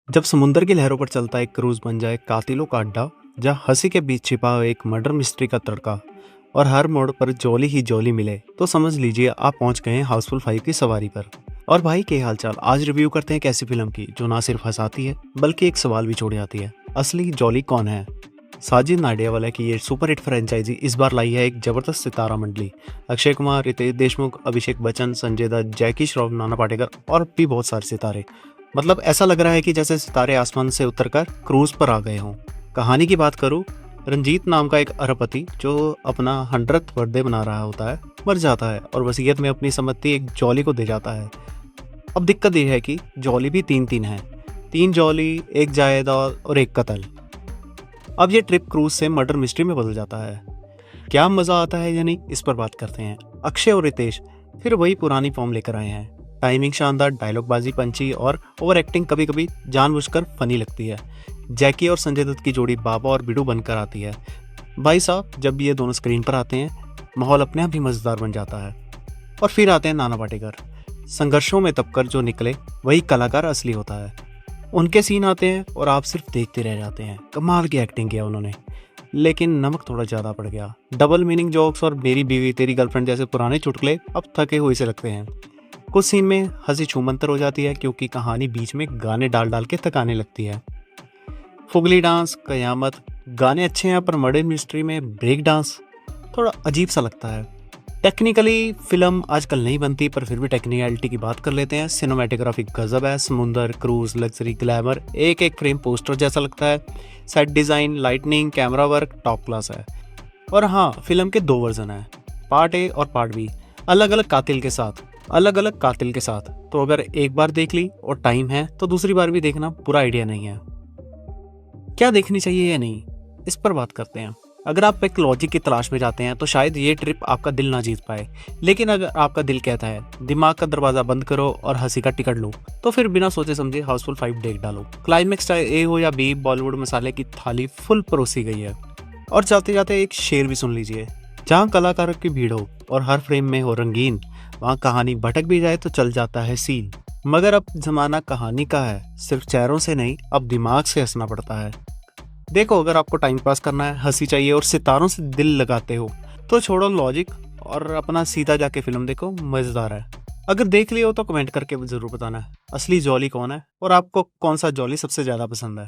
जब समुंदर की लहरों पर चलता एक क्रूज बन जाए कातिलों का अड्डा, जहाँ हंसी के बीच छिपा हो एक मर्डर मिस्ट्री का तड़का और हर मोड़ पर जॉली ही जॉली मिले, तो समझ लीजिए आप पहुंच गए हैं हाउसफुल 5 की सवारी पर। और भाई के हालचाल, आज रिव्यू करते हैं एक ऐसी फिल्म की जो ना सिर्फ हंसाती है बल्कि एक सवाल भी छोड़ जाती है, असली जॉली कौन है। साजिद नाडियावाला की ये सुपर हिट फ्रेंचाइजी इस बार लाई है एक जबरदस्त सितारा मंडली। अक्षय कुमार, रितेश देशमुख, अभिषेक बच्चन, संजय दत्त, जैकी श्रॉफ, नाना पाटेकर और भी बहुत सारे सितारे। मतलब ऐसा लग रहा है कि जैसे सितारे आसमान से उतरकर क्रूज पर आ गए हों। कहानी की बात करूं, रंजीत नाम का एक अरबपति जो अपना 100th बर्थडे मना रहा होता है, मर जाता है और वसीयत में अपनी संपत्ति एक जॉली को दे जाता है। अब दिक्कत यह है कि जॉली भी तीन तीन है, 3 जॉली, एक जायदाद और एक कत्ल। अब ये ट्रिप क्रूज से मर्डर मिस्ट्री में बदल जाता है। क्या मजा आता है या नहीं, इस पर बात करते हैं। अक्षय और रितेश फिर वही पुरानी फॉर्म लेकर आए हैं। टाइमिंग शानदार, डायलॉग बाजी पंची और ओवर एक्टिंग कभी कभी जानबूझकर फनी लगती है। जैकी और संजय दत्त की जोड़ी बाबा और बिडू बनकर आती है। भाई साहब, जब भी ये दोनों स्क्रीन पर आते हैं माहौल अपने आप ही मजेदार बन जाता है। और फिर आते हैं नाना पाटेकर। संघर्षों में तपकर जो निकले वही कलाकार असली होता है। उनके सीन आते हैं और आप सिर्फ देखते रह जाते हैं। कमाल की एक्टिंग किया उन्होंने, लेकिन नमक थोड़ा ज़्यादा पड़ गया। डबल मीनिंग जोक्स और मेरी बीवी तेरी गर्लफ्रेंड जैसे पुराने चुटकुले अब थके हुए से लगते हैं। कुछ सीन में हंसी छूमंतर हो जाती है क्योंकि कहानी बीच में गाने डाल डाल के थकाने लगती है। फुगली डांस, कयामत, गाने अच्छे हैं पर मर्डर मिस्ट्री में ब्रेक डांस थोड़ा अजीब सा लगता है। टेक्निकली फिल्म आजकल नहीं बनती, पर फिर भी टेक्निकलिटी की बात कर लेते हैं। सिनेमेटोग्राफी गजब है, समुंदर, क्रूज, लग्जरी, ग्लैमर, एक एक फ्रेम पोस्टर जैसा लगता है। Set design, lightning, camera work top class है। और हाँ, फिल्म के 2 वर्जन हैं, पार्ट ए और पार्ट बी, अलग अलग कातिल के साथ। तो अगर एक बार देख ली और टाइम है तो दूसरी बार भी देखना बुरा आइडिया नहीं है। क्या देखनी चाहिए या नहीं, इस पर बात करते हैं। अगर आप एक लॉजिक की तलाश में जाते हैं तो शायद ये ट्रिप आपका दिल ना जीत पाए, लेकिन अगर आपका दिल कहता है दिमाग का दरवाजा बंद करो और हंसी का टिकट लो, तो फिर बिना सोचे समझे हाउसफुल 5 देख डालो। क्लाइमेक्स चाहे ए हो या बी, बॉलीवुड मसाले की थाली फुल परोसी गई है। और जाते जाते एक शेर भी सुन लीजिए, जहाँ कलाकारों की भीड़ हो और हर फ्रेम में हो रंगीन, वहाँ कहानी भटक भी जाए तो चल जाता है सीन। मगर अब जमाना कहानी का है, सिर्फ चेहरों से नहीं, अब दिमाग से हंसना पड़ता है। देखो, अगर आपको टाइम पास करना है, हंसी चाहिए और सितारों से दिल लगाते हो, तो छोड़ो लॉजिक और अपना सीधा जाके फिल्म देखो, मजेदार है। अगर देख लियो तो कमेंट करके जरूर बताना असली जॉली कौन है और आपको कौन सा जॉली सबसे ज्यादा पसंद है।